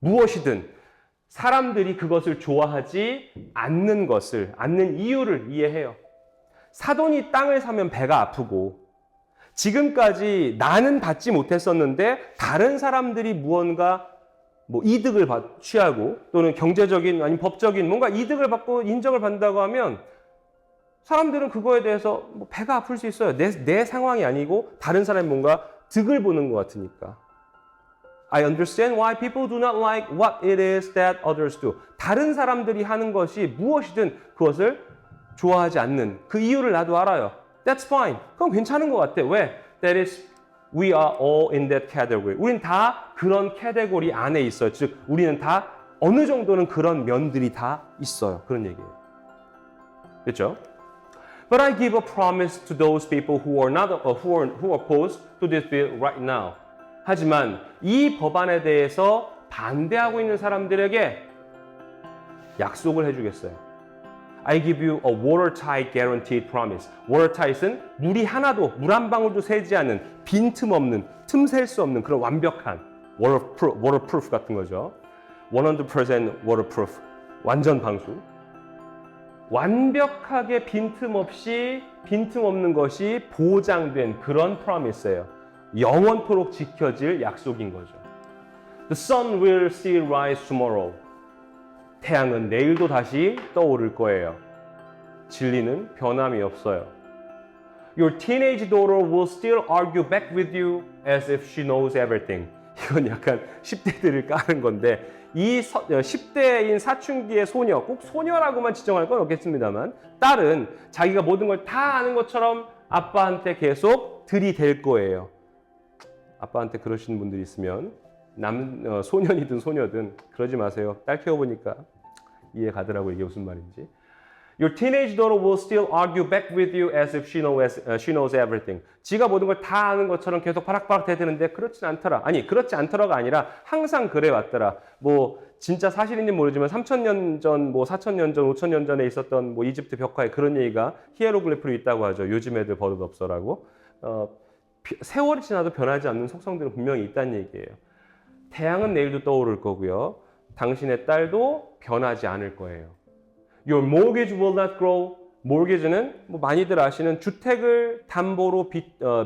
무엇이든 사람들이 그것을 좋아하지 않는 이유를 이해해요. 사돈이 땅을 사면 배가 아프고 지금까지 나는 받지 못했었는데 다른 사람들이 무언가 이득을 취하고 또는 경제적인 아니면 법적인 뭔가 이득을 받고 인정을 받는다고 하면 사람들은 그거에 대해서 배가 아플 수 있어요. 내 상황이 아니고 다른 사람이 뭔가 득을 보는 것 같으니까. I understand why people do not like what it is that others do. 다른 사람들이 하는 것이 무엇이든 그것을 좋아하지 않는 그 이유를 나도 알아요. That's fine. 그건 괜찮은 것 같아. 왜? That is, we are all in that category. 우린 다 그런 캐테고리 안에 있어요. 즉, 우리는 다 어느 정도는 그런 면들이 다 있어요. 그런 얘기예요. 그렇죠? But I give a promise to those people who are opposed to this bill right now. 하지만 이 법안에 대해서 반대하고 있는 사람들에게 약속을 해주겠어요. I give you a watertight guaranteed promise. watertight은 물이 하나도, 물 한 방울도 새지 않는 빈틈없는, 틈샐 수 없는 그런 완벽한 waterproof 같은 거죠. 100% waterproof. 완전 방수. 완벽하게 빈틈없는 것이 보장된 그런 프로미스예요. 영원토록 지켜질 약속인 거죠. The sun will still rise tomorrow. 태양은 내일도 다시 떠오를 거예요. 진리는 변함이 없어요. Your teenage daughter will still argue back with you as if she knows everything. 이건 약간 10대들을 까는 건데 이 10대인 사춘기의 소녀, 꼭 소녀라고만 지정할 건 없겠습니다만 딸은 자기가 모든 걸 다 아는 것처럼 아빠한테 계속 들이댈 거예요. 아빠한테 그러시는 분들이 있으면 소년이든 소녀든 그러지 마세요. 딸 키워보니까 이해 가더라고요. 이게 무슨 말인지. Your teenage daughter will still argue back with you as if she knows everything. 지가 모든 걸 다 아는 것처럼 계속 바락바락 대드는데 그렇진 않더라. 아니, 그렇지 않더라가 아니라 항상 그래 왔더라. 진짜 사실인지 모르지만 3,000년 전, 4,000년 전, 5,000년 전에 있었던 이집트 벽화에 그런 얘기가 히에로글리프로 있다고 하죠. 요즘 애들 버릇 없어라고. 세월이 지나도 변하지 않는 속성들은 분명히 있다는 얘기예요. 태양은 내일도 떠오를 거고요. 당신의 딸도 변하지 않을 거예요. Your mortgage will not grow. mortgage는 많이들 아시는 주택을 담보로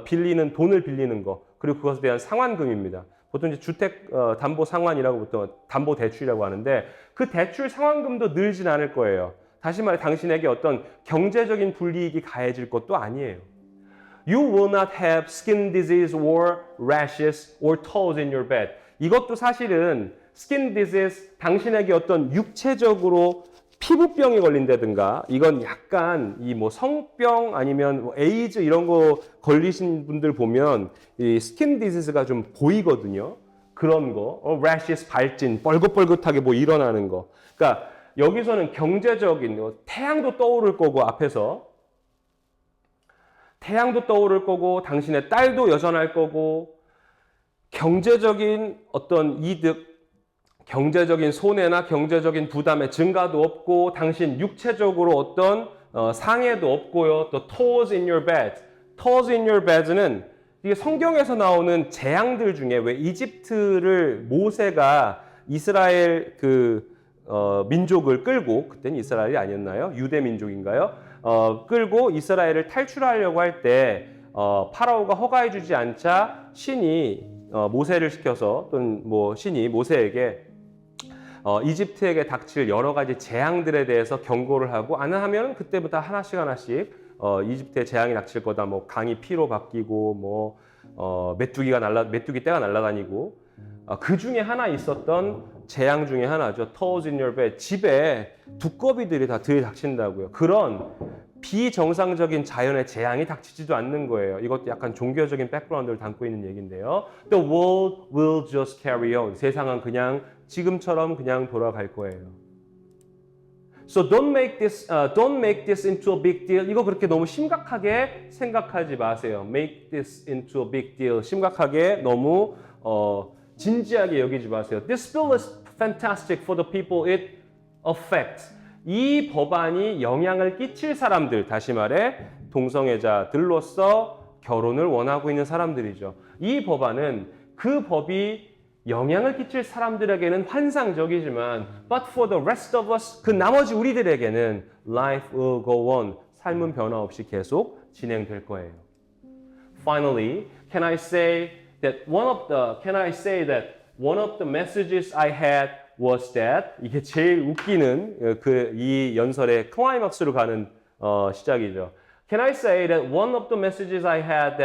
빌리는 돈을 빌리는 거 그리고 그것에 대한 상환금입니다. 보통 이제 주택 담보 상환이라고 보통 담보 대출이라고 하는데 그 대출 상환금도 늘진 않을 거예요. 다시 말해 당신에게 어떤 경제적인 불이익이 가해질 것도 아니에요. You will not have skin disease or rashes or toes in your bed. 이것도 사실은 skin disease, 당신에게 어떤 육체적으로 피부병이 걸린다든가, 이건 약간 이 뭐 성병 아니면 뭐 에이즈 이런 거 걸리신 분들 보면 이 스킨 디지즈가 좀 보이거든요. 그런 거, rashes, 발진, 뻘긋뻘긋하게 뭐 일어나는 거. 그러니까 여기서는 경제적인, 태양도 떠오를 거고 앞에서 태양도 떠오를 거고 당신의 딸도 여전할 거고 경제적인 어떤 이득, 경제적인 손해나 경제적인 부담의 증가도 없고 당신 육체적으로 어떤 상해도 없고요. 또 toes in your bed. toes in your bed는 이게 성경에서 나오는 재앙들 중에 왜 이집트를 모세가 이스라엘 민족을 끌고 그때는 이스라엘이 아니었나요? 유대 민족인가요? 끌고 이스라엘을 탈출하려고 할 때 파라오가 허가해주지 않자 신이 모세를 시켜서 또는 뭐 신이 모세에게 이집트에게 닥칠 여러 가지 재앙들에 대해서 경고를 하고 안 하면 그때부터 하나씩 이집트에 재앙이 닥칠 거다. 뭐 강이 피로 바뀌고 뭐 메뚜기 떼가 날아다니고 그 중에 하나 있었던 재앙 중에 하나죠. toes in your bed. 집에 두꺼비들이 다 들이닥친다고요. 그런 비정상적인 자연의 재앙이 닥치지도 않는 거예요. 이것도 약간 종교적인 백그라운드를 담고 있는 얘기인데요. The world will just carry on. 세상은 그냥 지금처럼 그냥 돌아갈 거예요. So don't make this into a big deal. 이거 그렇게 너무 심각하게 생각하지 마세요. Make this into a big deal. 심각하게 너무 진지하게 여기지 마세요. This bill is fantastic for the people it affects. 이 법안이 영향을 끼칠 사람들, 다시 말해 동성애자들로서 결혼을 원하고 있는 사람들이죠. 이 법안은 그 법이 영향을 끼칠 사람들에게는 환상적이지만 but for the rest of us, 그 나머지 우리들에게는 life will go on, 삶은 변화 없이 계속 진행될 거예요. Finally, can I say that one of the messages I had was that, 이게 제일 웃기는 이 연설의 클라이막스로 가는 시작이죠. Can I say that one of the messages I had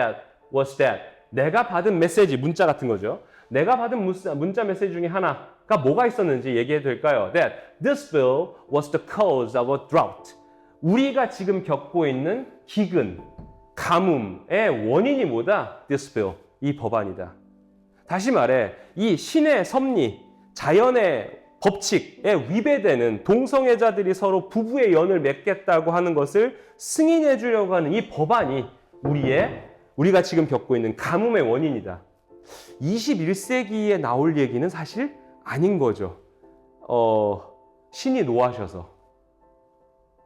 was that, 내가 받은 메시지, 문자 같은 거죠. 내가 받은 문자 메시지 중에 하나가 뭐가 있었는지 얘기해도 될까요? That this bill was the cause of a drought. 우리가 지금 겪고 있는 기근, 가뭄의 원인이 뭐다? This bill, 이 법안이다. 다시 말해, 이 신의 섭리, 자연의 법칙에 위배되는 동성애자들이 서로 부부의 연을 맺겠다고 하는 것을 승인해 주려고 하는 이 법안이 우리가 지금 겪고 있는 가뭄의 원인이다. 21세기에 나올 얘기는 사실 아닌 거죠. 신이 노하셔서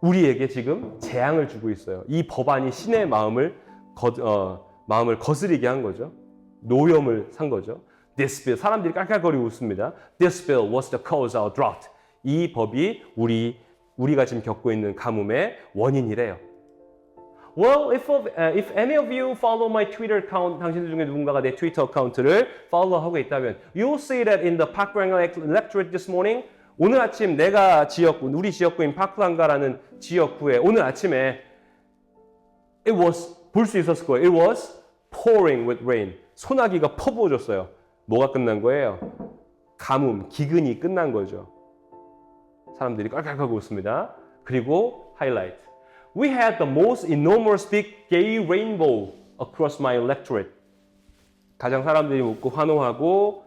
우리에게 지금 재앙을 주고 있어요. 이 법안이 신의 마음을 거스리게 한 거죠. 노염을 산 거죠. This bill, 사람들이 깔깔거리고 웃습니다. This bill was the cause of drought. 이 법이 우리가 지금 겪고 있는 가뭄의 원인이래요. Well, if any of you follow my Twitter account, 당신들 중에 누군가가 내 트위터 어카운트를 follow하고 있다면, you'll see that in the Parkland electorate this morning, 오늘 아침 우리 지역구인 파크란가라는 지역구에 오늘 아침에 볼 수 있었을 거예요. It was pouring with rain. 소나기가 퍼부어졌어요. 뭐가 끝난 거예요? 가뭄, 기근이 끝난 거죠. 사람들이 깔깔거리고 웃습니다. 그리고 하이라이트. We had the most enormous big gay rainbow across my electorate. 가장 사람들이 웃고 환호하고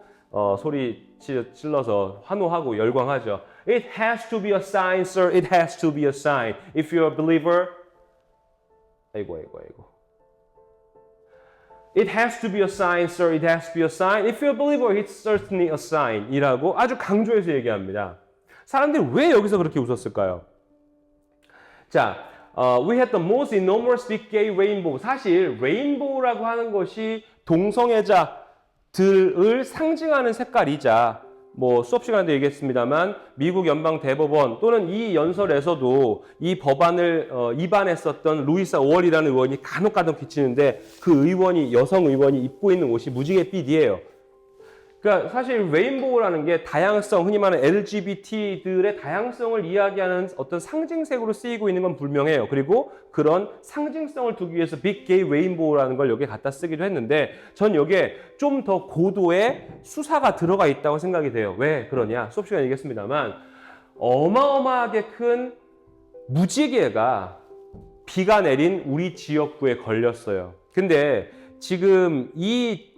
소리 질러서 환호하고 열광하죠. It has to be a sign, sir. It has to be a sign. If you're a believer, 아이고. It has to be a sign, sir. It has to be a sign. If you're a believer, it's certainly a sign. 이라고 아주 강조해서 얘기합니다. 사람들이 왜 여기서 그렇게 웃었을까요? 자, we had the most enormous big gay rainbow. 사실 레인보우라고 하는 것이 동성애자들을 상징하는 색깔이자 뭐 수업 시간에도 얘기했습니다만 미국 연방 대법원 또는 이 연설에서도 이 법안을 입안했었던 루이사 오월이라는 의원이 간혹 비치는데 그 여성 의원이 입고 있는 옷이 무지개 빛이에요. 그러니까 사실 레인보우라는 게 다양성, 흔히 말하는 LGBT들의 다양성을 이야기하는 어떤 상징색으로 쓰이고 있는 건 분명해요. 그리고 그런 상징성을 두기 위해서 빅 게이 레인보우라는 걸 여기에 갖다 쓰기도 했는데 전 여기에 좀 더 고도의 수사가 들어가 있다고 생각이 돼요. 왜 그러냐? 수업 시간에 얘기했습니다만 어마어마하게 큰 무지개가 비가 내린 우리 지역구에 걸렸어요. 근데 지금 이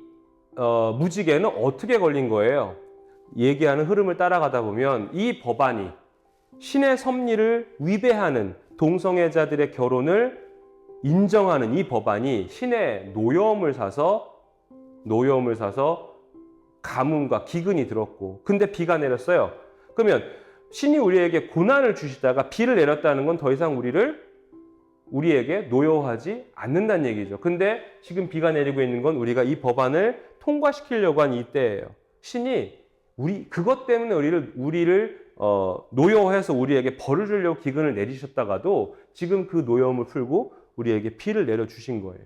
무지개는 어떻게 걸린 거예요? 얘기하는 흐름을 따라가다 보면 이 법안이 신의 섭리를 위배하는 동성애자들의 결혼을 인정하는 이 법안이 신의 노여움을 사서 가뭄과 기근이 들었고 근데 비가 내렸어요. 그러면 신이 우리에게 고난을 주시다가 비를 내렸다는 건 더 이상 우리에게 노여워하지 않는다는 얘기죠. 근데 지금 비가 내리고 있는 건 우리가 이 법안을 통과시키려고 한 이때예요. 신이 그것 때문에 우리를 노여워해서 우리에게 벌을 주려고 기근을 내리셨다가도 지금 그 노여움을 풀고 우리에게 비를 내려주신 거예요.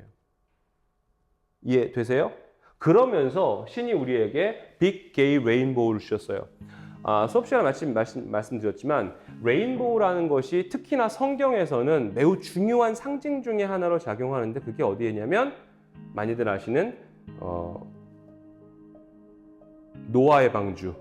이해되세요? 그러면서 신이 우리에게 빅 게이 레인보우를 주셨어요. 수업 시간에 말씀드렸지만 레인보우라는 것이 특히나 성경에서는 매우 중요한 상징 중에 하나로 작용하는데 그게 어디에냐면 많이들 아시는 노아의 방주.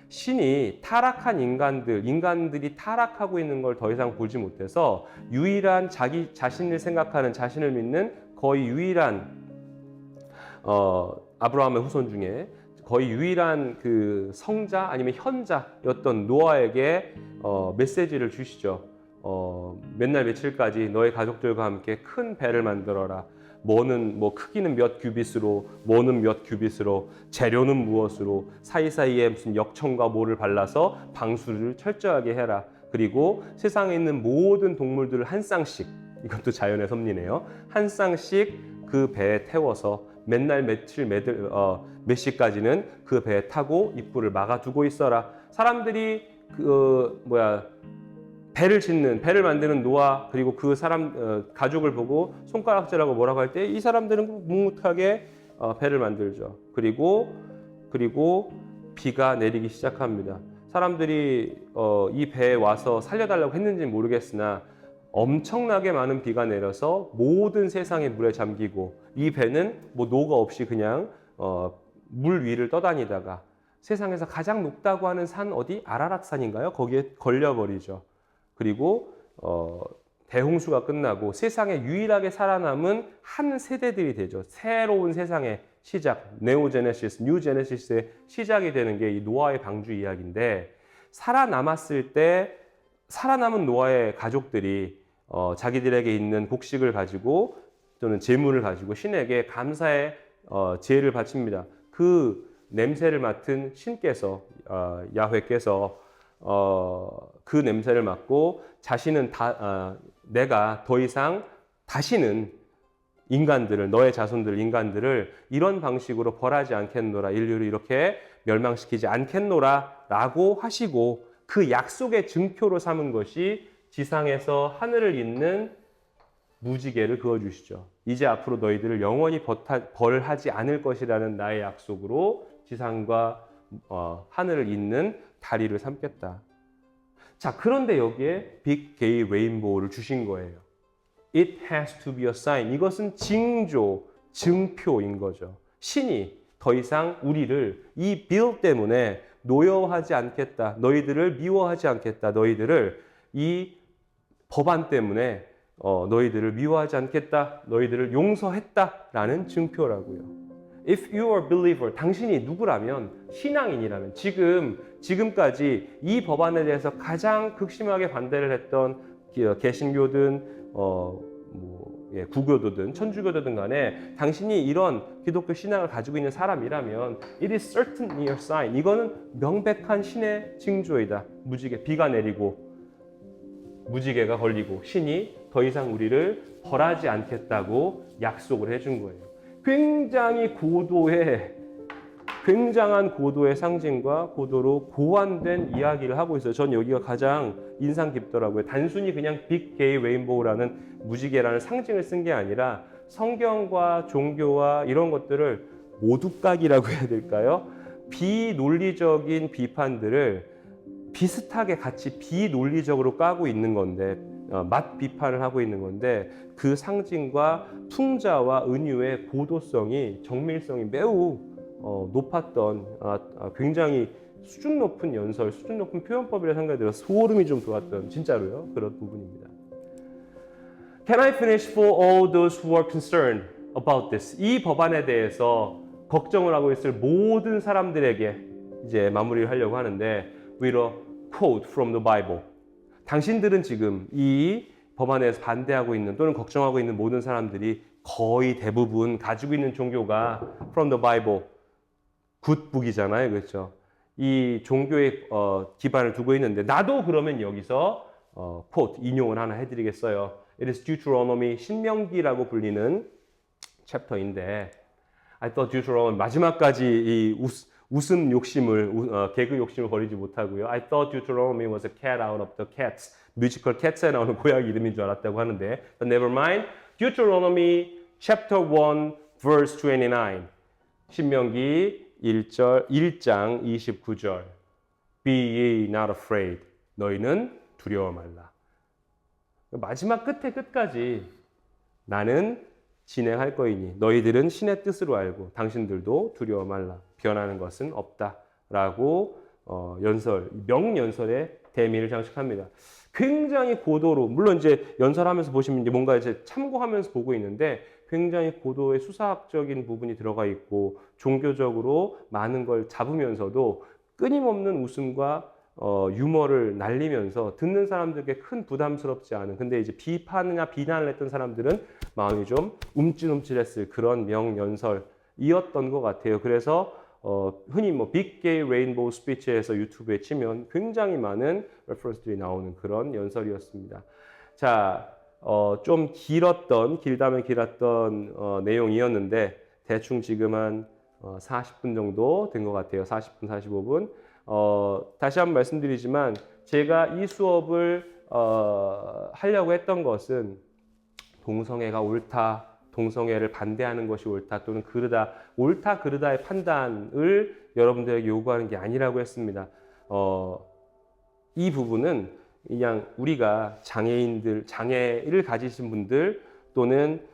신이 타락한 인간들이 타락하고 있는 걸 더 이상 보지 못해서 유일한 자기 자신을 생각하는 자신을 믿는 거의 유일한 아브라함의 후손 중에 거의 유일한 그 성자 아니면 현자였던 노아에게 메시지를 주시죠. 몇 날 며칠까지 너의 가족들과 함께 큰 배를 만들어라. 뭐는 크기는 몇 규빗으로, 뭐는 몇 규빗으로, 재료는 무엇으로, 사이사이에 무슨 역청과 모를 발라서 방수를 철저하게 해라. 그리고 세상에 있는 모든 동물들을 한 쌍씩, 이것도 자연의 섭리네요. 한 쌍씩 그 배에 태워서 맨날 몇 시까지는 그 배에 타고 입구를 막아두고 있어라. 사람들이 배를 만드는 노아 그리고 그 사람 가족을 보고 손가락질하고 뭐라고 할 때 이 사람들은 묵묵하게 배를 만들죠. 그리고 비가 내리기 시작합니다. 사람들이 이 배에 와서 살려달라고 했는지는 모르겠으나 엄청나게 많은 비가 내려서 모든 세상의 물에 잠기고 이 배는 노가 없이 그냥 물 위를 떠다니다가 세상에서 가장 높다고 하는 산 어디? 아라랏산인가요? 거기에 걸려버리죠. 그리고 대홍수가 끝나고 세상에 유일하게 살아남은 한 세대들이 되죠. 새로운 세상의 시작, 네오제네시스, 뉴제네시스의 시작이 되는 게 이 노아의 방주 이야기인데 살아남았을 때 살아남은 노아의 가족들이 자기들에게 있는 곡식을 가지고 또는 재물을 가지고 신에게 감사의 제를 바칩니다. 그 냄새를 맡은 신께서 야훼께서 그 냄새를 맡고 자신은 내가 더 이상 다시는 너의 자손들 인간들을 이런 방식으로 벌하지 않겠노라, 인류를 이렇게 멸망시키지 않겠노라 라고 하시고 그 약속의 증표로 삼은 것이 지상에서 하늘을 잇는 무지개를 그어주시죠. 이제 앞으로 너희들을 영원히 벌하지 않을 것이라는 나의 약속으로 지상과 하늘을 잇는 다리를 삼겠다. 자, 그런데 여기에 빅 게이 레인보우를 주신 거예요. It has to be a sign. 이것은 징조, 증표인 거죠. 신이 더 이상 우리를 이 빌 때문에 노여워하지 않겠다. 너희들을 미워하지 않겠다. 너희들을 이 법안 때문에 너희들을 미워하지 않겠다. 너희들을 용서했다라는 증표라고요. If you are a believer, 당신이 누구라면 신앙인이라면 지금까지 이 법안에 대해서 가장 극심하게 반대를 했던 개신교든 구교도든 천주교도든 간에 당신이 이런 기독교 신앙을 가지고 있는 사람이라면 it is certainly a sign. 이거는 명백한 신의 징조이다. 비가 내리고 무지개가 걸리고 신이 더 이상 우리를 벌하지 않겠다고 약속을 해준 거예요. 굉장한 고도의 상징과 고도로 고안된 이야기를 하고 있어요. 전 여기가 가장 인상 깊더라고요. 단순히 그냥 빅 게이 레인보우라는 무지개라는 상징을 쓴 게 아니라 성경과 종교와 이런 것들을 모두각이라고 해야 될까요? 비논리적인 비판들을 비슷하게 같이 비논리적으로 까고 있는 건데 맛 비판을 하고 있는 건데 그 상징과 풍자와 은유의 고도성이 정밀성이 매우 높았던 굉장히 수준 높은 연설, 수준 높은 표현법이라 생각이 들어서 소름이 좀 돋았던 진짜로요 그런 부분입니다. Can I finish for all those who are concerned about this? 이 법안에 대해서 걱정을 하고 있을 모든 사람들에게 이제 마무리를 하려고 하는데 with a quote from the Bible. 당신들은 지금 이 법안에서 반대하고 있는 또는 걱정하고 있는 모든 사람들이 거의 대부분 가지고 있는 종교가 from the Bible, 굿북이잖아요, 그렇죠? 이 종교에 기반을 두고 있는데 나도 그러면 여기서 quote 인용을 하나 해드리겠어요. It is Deuteronomy, 신명기라고 불리는 챕터인데 I thought Deuteronomy 마지막까지 이 웃음 욕심을 개그 욕심을 버리지 못하고요. I thought Deuteronomy was a cat out of the cats. 뮤지컬 캣츠에 나오는 고양이 이름인 줄 알았다고 하는데 but never mind. Deuteronomy chapter 1 verse 29. 신명기 1장 29절. Be ye not afraid. 너희는 두려워 말라. 마지막 끝까지 나는 진행할 거이니 너희들은 신의 뜻으로 알고 당신들도 두려워 말라. 변하는 것은 없다라고 명연설의 대미를 장식합니다. 굉장히 고도로 물론 이제 연설하면서 보시면 이제 뭔가 이제 참고하면서 보고 있는데 굉장히 고도의 수사학적인 부분이 들어가 있고 종교적으로 많은 걸 잡으면서도 끊임없는 웃음과 유머를 날리면서 듣는 사람들에게 큰 부담스럽지 않은 근데 이제 비판이나 비난을 했던 사람들은 마음이 좀 움찔움찔했을 그런 명연설이었던 것 같아요. 그래서 흔히 뭐 빅 게이 레인보우 스피치에서 유튜브에 치면 굉장히 많은 레퍼런스들이 나오는 그런 연설이었습니다. 자, 좀 길다면 길었던 내용이었는데 대충 지금 한 40분 정도 된 것 같아요. 40분, 45분. 다시 한번 말씀드리지만 제가 이 수업을 하려고 했던 것은 동성애가 옳다, 동성애를 반대하는 것이 옳다 또는 그르다, 옳다 그르다의 판단을 여러분들에게 요구하는 게 아니라고 했습니다. 이 부분은 그냥 우리가 장애를 가지신 분들 또는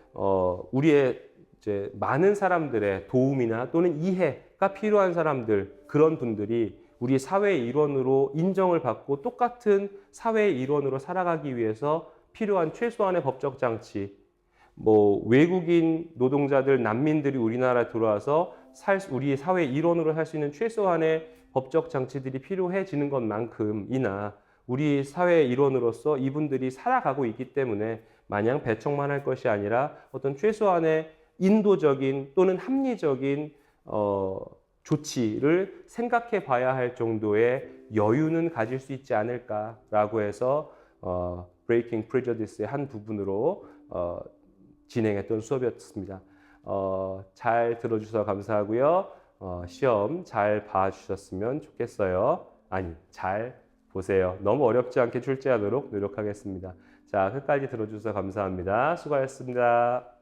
우리의 이제 많은 사람들의 도움이나 또는 이해가 필요한 사람들 그런 분들이 우리 사회의 일원으로 인정을 받고 똑같은 사회의 일원으로 살아가기 위해서 필요한 최소한의 법적 장치, 뭐 외국인 노동자들, 난민들이 우리나라에 들어와서 우리 사회의 일원으로 살 수 있는 최소한의 법적 장치들이 필요해지는 것만큼이나 우리 사회의 일원으로서 이분들이 살아가고 있기 때문에 마냥 배척만 할 것이 아니라 어떤 최소한의 인도적인 또는 합리적인 조치를 생각해 봐야 할 정도의 여유는 가질 수 있지 않을까라고 해서 Breaking Prejudice의 한 부분으로 진행했던 수업이었습니다. 잘 들어주셔서 감사하고요. 시험 잘 봐주셨으면 좋겠어요. 아니, 잘 보세요. 너무 어렵지 않게 출제하도록 노력하겠습니다. 자, 끝까지 들어주셔서 감사합니다. 수고하셨습니다.